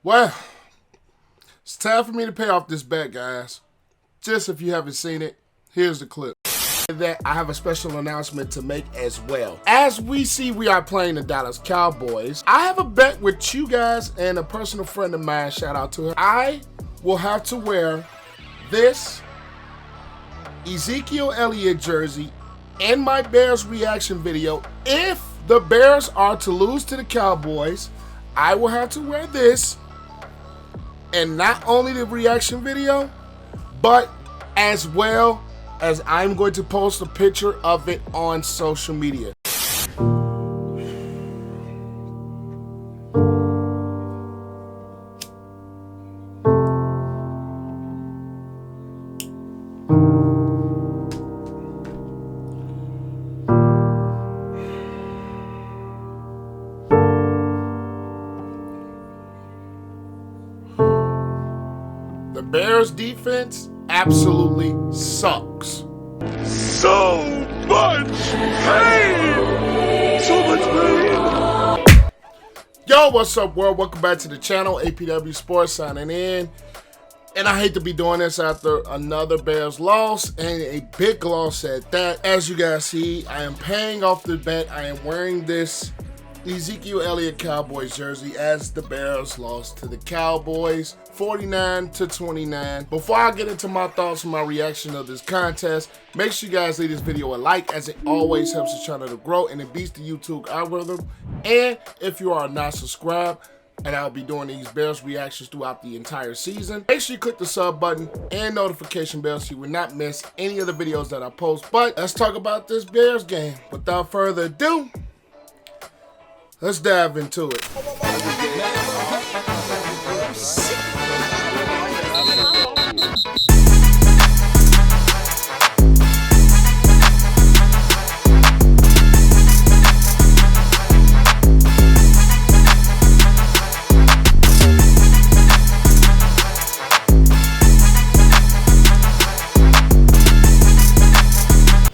Well, it's time for me to pay off this bet, guys. Just if you haven't seen it, here's the clip. That I have a special announcement to make as well. As we see, we are playing the Dallas Cowboys. I have a bet with you guys and a personal friend of mine, shout out to her. I will have to wear this Ezekiel Elliott jersey in my Bears reaction video. If the Bears are to lose to the Cowboys, I will have to wear this, and not only the reaction video, but as well as I'm going to post a picture of it on social media. The Bears defense absolutely sucks. So much pain! So much pain! Yo, what's up, world? Welcome back to the channel. APWSPORTS signing in. And I hate to be doing this after another Bears loss, and a big loss at that. As you guys see, I am paying off the bet. I am wearing this Ezekiel Elliott Cowboys jersey as the Bears lost to the Cowboys 49-29. Before I get into my thoughts and my reaction of this contest, make sure you guys leave this video a like, as it always helps the channel to grow and it beats the YouTube algorithm. And if you are not subscribed, and I'll be doing these Bears reactions throughout the entire season, make sure you click the sub button and notification bell so you will not miss any of the videos that I post. But let's talk about this Bears game. Without further ado, let's dive into it.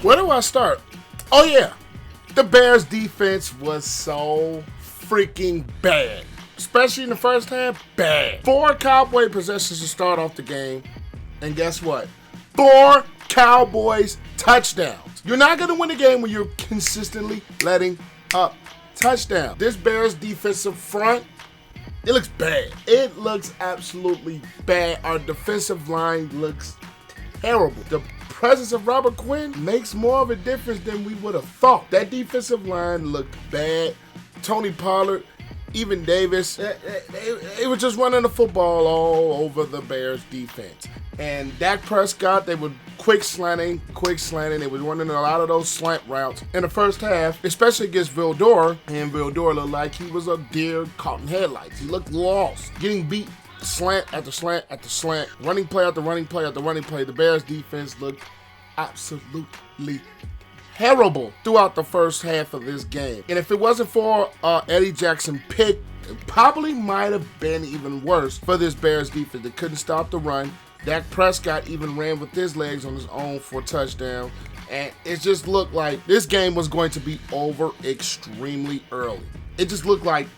Where do I start? Oh yeah. The Bears defense was so freaking bad, especially in the first half. Bad. 4 Cowboy possessions to start off the game, and guess what? 4 Cowboys touchdowns. You're not going to win a game when you're consistently letting up touchdowns. This Bears defensive front, it looks bad. It looks absolutely bad. Our defensive line looks terrible. The presence of Robert Quinn makes more of a difference than we would have thought. That defensive line looked bad. Tony Pollard, even Davis, they were just running the football all over the Bears defense. And Dak Prescott, they were quick slanting. They were running a lot of those slant routes in the first half, especially against Vildor. And Vildor looked like he was a deer caught in headlights. He looked lost, getting beat slant after slant after slant, running play after running play after running play. The Bears defense looked absolutely terrible throughout the first half of this game. And if it wasn't for Eddie Jackson pick, it probably might have been even worse for this Bears defense. They couldn't stop the run. Dak Prescott even ran with his legs on his own for a touchdown. And it just looked like this game was going to be over extremely early. It just looked like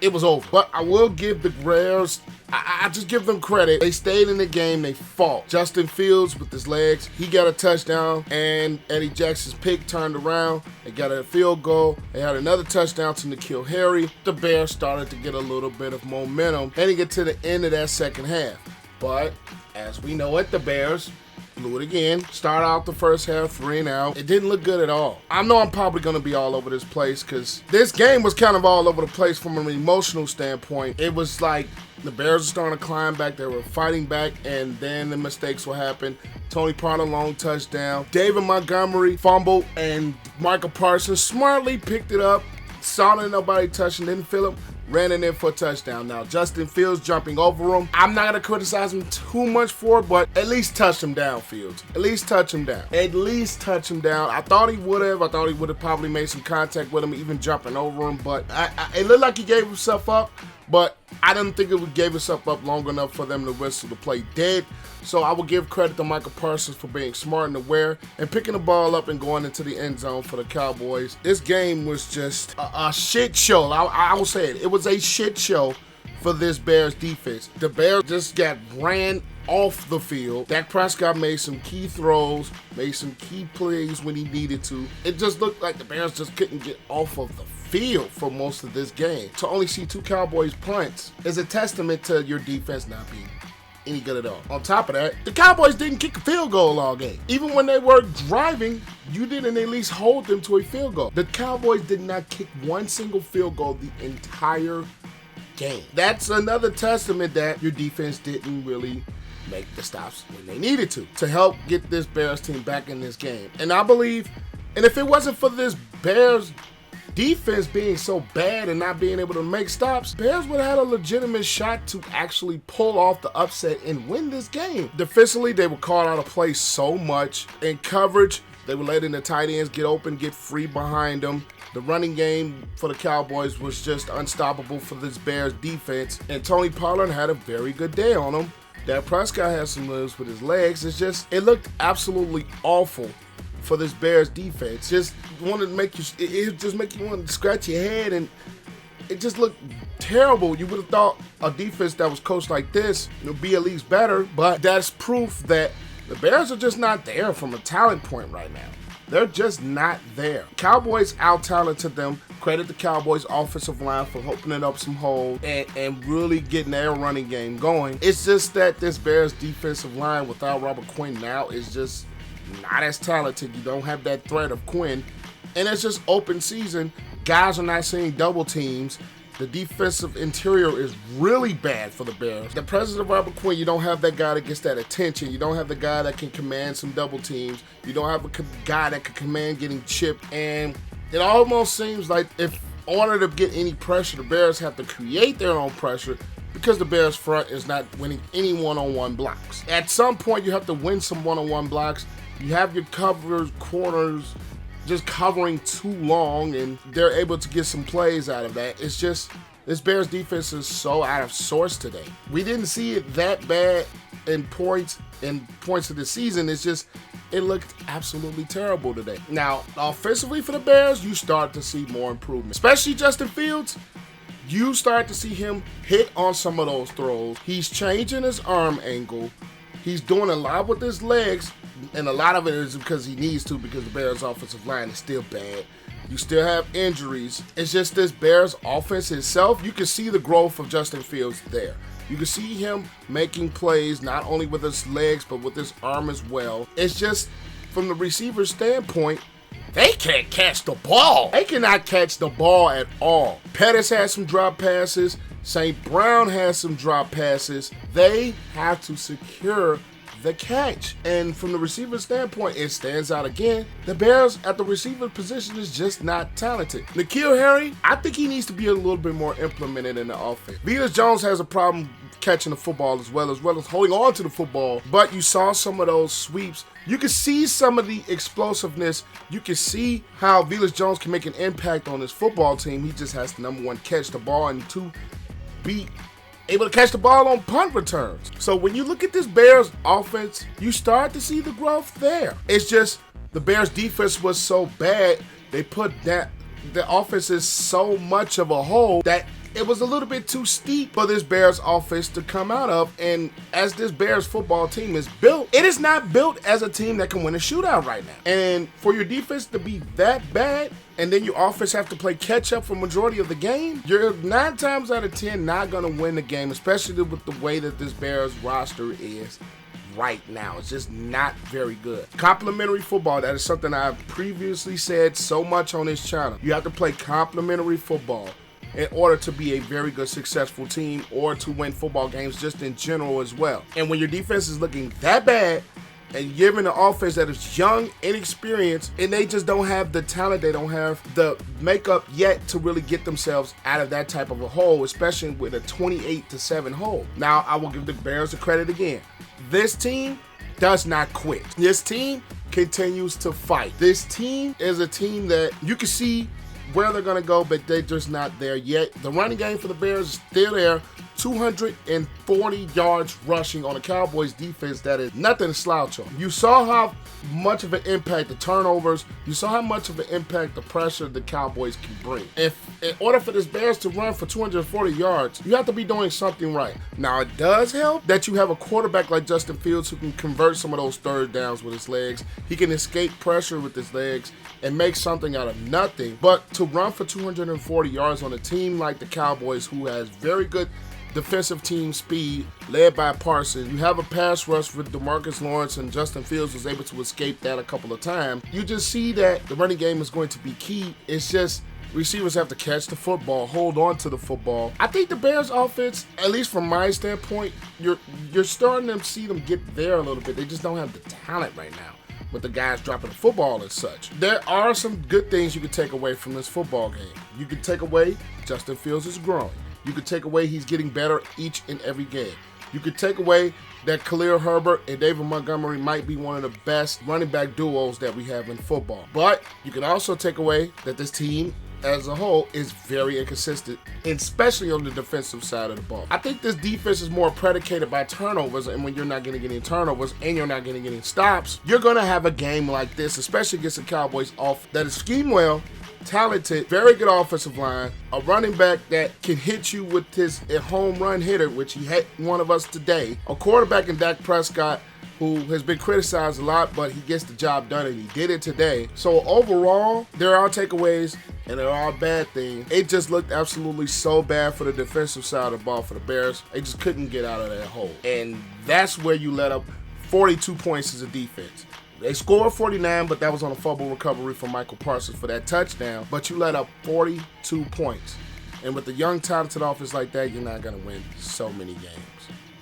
it was over. But I will give the Bears, I just give them credit. They stayed in the game. They fought. Justin Fields with his legs, he got a touchdown, and Eddie Jackson's pick turned around. They got a field goal. They had another touchdown to N'Keal Harry. The Bears started to get a little bit of momentum heading into the end of that second half. But as we know it, the Bears blew it again. Start out the first half 3-and-out. It didn't look good at all. I know I'm probably going to be all over this place because this game was kind of all over the place from an emotional standpoint. It was like the Bears were starting to climb back. They were fighting back, and then the mistakes will happen. Tony Pollard long touchdown. David Montgomery fumbled, and Micah Parsons smartly picked it up. Saw that nobody touching, didn't feel him. Ran in there for a touchdown. Now, Justin Fields jumping over him. I'm not going to criticize him too much for it, but at least touch him down, Fields. At least touch him down. At least touch him down. I thought he would have. I thought he would have probably made some contact with him, even jumping over him, but it looked like he gave himself up. But I didn't think it gave itself up long enough for them to whistle the play dead. So I will give credit to Micah Parsons for being smart and aware and picking the ball up and going into the end zone for the Cowboys. This game was just a shit show. I will say it. It was a shit show for this Bears defense. The Bears just got ran off the field. Dak Prescott made some key throws, made some key plays when he needed to. It just looked like the Bears just couldn't get off of the field for most of this game. To only see 2 Cowboys punts is a testament to your defense not being any good at all. On top of that, the Cowboys didn't kick a field goal all game. Even when they were driving, you didn't at least hold them to a field goal. The Cowboys did not kick one single field goal the entire game. That's another testament that your defense didn't really make the stops when they needed to help get this Bears team back in this game. And I believe, and if it wasn't for this Bears defense being so bad and not being able to make stops, Bears would have had a legitimate shot to actually pull off the upset and win this game. Defensively, they were caught out of play so much. In coverage, they were letting the tight ends get open, get free behind them. The running game for the Cowboys was just unstoppable for this Bears defense, and Tony Pollard had a very good day on him. Dak Prescott had some moves with his legs. It looked absolutely awful for this Bears defense. Just wanted to make you, it just make you want to scratch your head, and it just looked terrible. You would have thought a defense that was coached like this would be at least better, but that's proof that the Bears are just not there from a talent point right now. They're just not there. Cowboys out-talented them. Credit the Cowboys offensive line for opening up some holes and really getting their running game going. It's just that this Bears defensive line without Robert Quinn now is just not as talented. You don't have that threat of Quinn. And it's just open season. Guys are not seeing double teams. The defensive interior is really bad for the Bears. The presence of Robert Quinn, you don't have that guy that gets that attention. You don't have the guy that can command some double teams. You don't have a guy that can command getting chipped. And it almost seems like if in order to get any pressure, the Bears have to create their own pressure because the Bears front is not winning any one-on-one blocks. At some point, you have to win some one-on-one blocks. You have your corners just covering too long, and they're able to get some plays out of that. It's just, this Bears defense is so out of sorts today. We didn't see it that bad in points of the season. It's just, it looked absolutely terrible today. Now, offensively for the Bears, you start to see more improvement, especially Justin Fields. You start to see him hit on some of those throws. He's changing his arm angle. He's doing a lot with his legs, and a lot of it is because he needs to, because the Bears' offensive line is still bad. You still have injuries. It's just this Bears offense itself. You can see the growth of Justin Fields there. You can see him making plays not only with his legs but with his arm as well. It's just from the receiver standpoint, they can't catch the ball. They cannot catch the ball at all. Pettis has some drop passes. St. Brown has some drop passes. They have to secure the catch. And from the receiver standpoint, it stands out again. The Bears at the receiver position is just not talented. N'Keal Harry, I think he needs to be a little bit more implemented in the offense. Velus Jones has a problem catching the football as well as holding on to the football. But you saw some of those sweeps. You can see some of the explosiveness. You can see how Velus Jones can make an impact on his football team. He just has to, number one, catch the ball, and two, be able to catch the ball on punt returns. So when you look at this Bears offense, you start to see the growth there. It's just the Bears defense was so bad, they put that the offense is so much of a hole that it was a little bit too steep for this Bears offense to come out of. And as this Bears football team is built, it is not built as a team that can win a shootout right now. And for your defense to be that bad, and then your offense have to play catch up for majority of the game, you're 9 times out of 10 not going to win the game, especially with the way that this Bears roster is right now. It's just not very good. Complementary football, that is something I've previously said so much on this channel. You have to play complementary football in order to be a very good, successful team or to win football games just in general as well. And when your defense is looking that bad and given an offense that is young, inexperienced, and they just don't have the talent, they don't have the makeup yet to really get themselves out of that type of a hole, especially with a 28-7 hole. Now, I will give the Bears the credit again. This team does not quit. This team continues to fight. This team is a team that you can see where they're going to go, but they're just not there yet. The running game for the Bears is still there. 240 yards rushing on the Cowboys defense. That is nothing to slouch on. You saw how much of an impact the turnovers, you saw how much of an impact the pressure the Cowboys can bring. If in order for this Bears to run for 240 yards, you have to be doing something right. Now, it does help that you have a quarterback like Justin Fields who can convert some of those third downs with his legs. He can escape pressure with his legs and make something out of nothing. But to run for 240 yards on a team like the Cowboys, who has very good defensive team speed led by Parsons, you have a pass rush with DeMarcus Lawrence, and Justin Fields was able to escape that a couple of times. You just see that the running game is going to be key. It's just receivers have to catch the football, hold on to the football. I think the Bears offense, at least from my standpoint, you're starting to see them get there a little bit. They just don't have the talent right now with the guys dropping the football and such. There are some good things you can take away from this football game. You can take away Justin Fields is growing. You could take away he's getting better each and every game. You could take away that Khalil Herbert and David Montgomery might be one of the best running back duos that we have in football. But you can also take away that this team as a whole is very inconsistent, especially on the defensive side of the ball. I think this defense is more predicated by turnovers, and when you're not getting any turnovers and you're not getting any stops, you're going to have a game like this, especially against the Cowboys off that is schemed well, talented, very good offensive line, a running back that can hit you with his home run hitter, which he hit one of us today, a quarterback in Dak Prescott, who has been criticized a lot, but he gets the job done, and he did it today. So overall, there are takeaways and there are bad things. It just looked absolutely so bad for the defensive side of the ball for the Bears. They just couldn't get out of that hole. And that's where you let up 42 points as a defense. They scored 49, but that was on a fumble recovery from Michael Parsons for that touchdown. But you let up 42 points. And with a young, talented offense like that, you're not going to win so many games.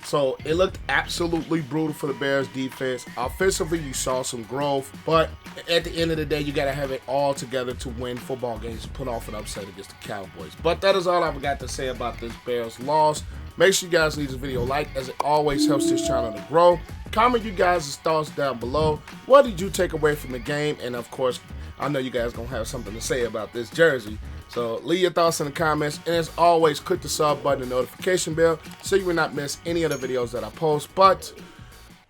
So it looked absolutely brutal for the Bears defense. Offensively, you saw some growth, but at the end of the day, you got to have it all together to win football games and put off an upset against the Cowboys. But that is all I've got to say about this Bears loss. Make sure you guys leave this video a like, as it always helps this channel to grow. Comment you guys' thoughts down below. What did you take away from the game? And of course, I know you guys gonna have something to say about this jersey. So leave your thoughts in the comments, and as always, click the sub button and notification bell so you will not miss any of the videos that I post. But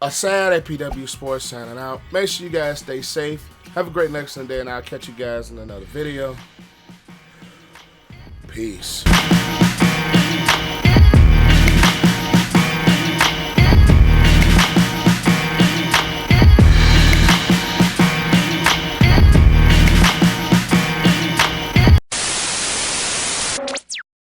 a sad APW Sports signing out. Make sure you guys stay safe. Have a great next day, and I'll catch you guys in another video. Peace.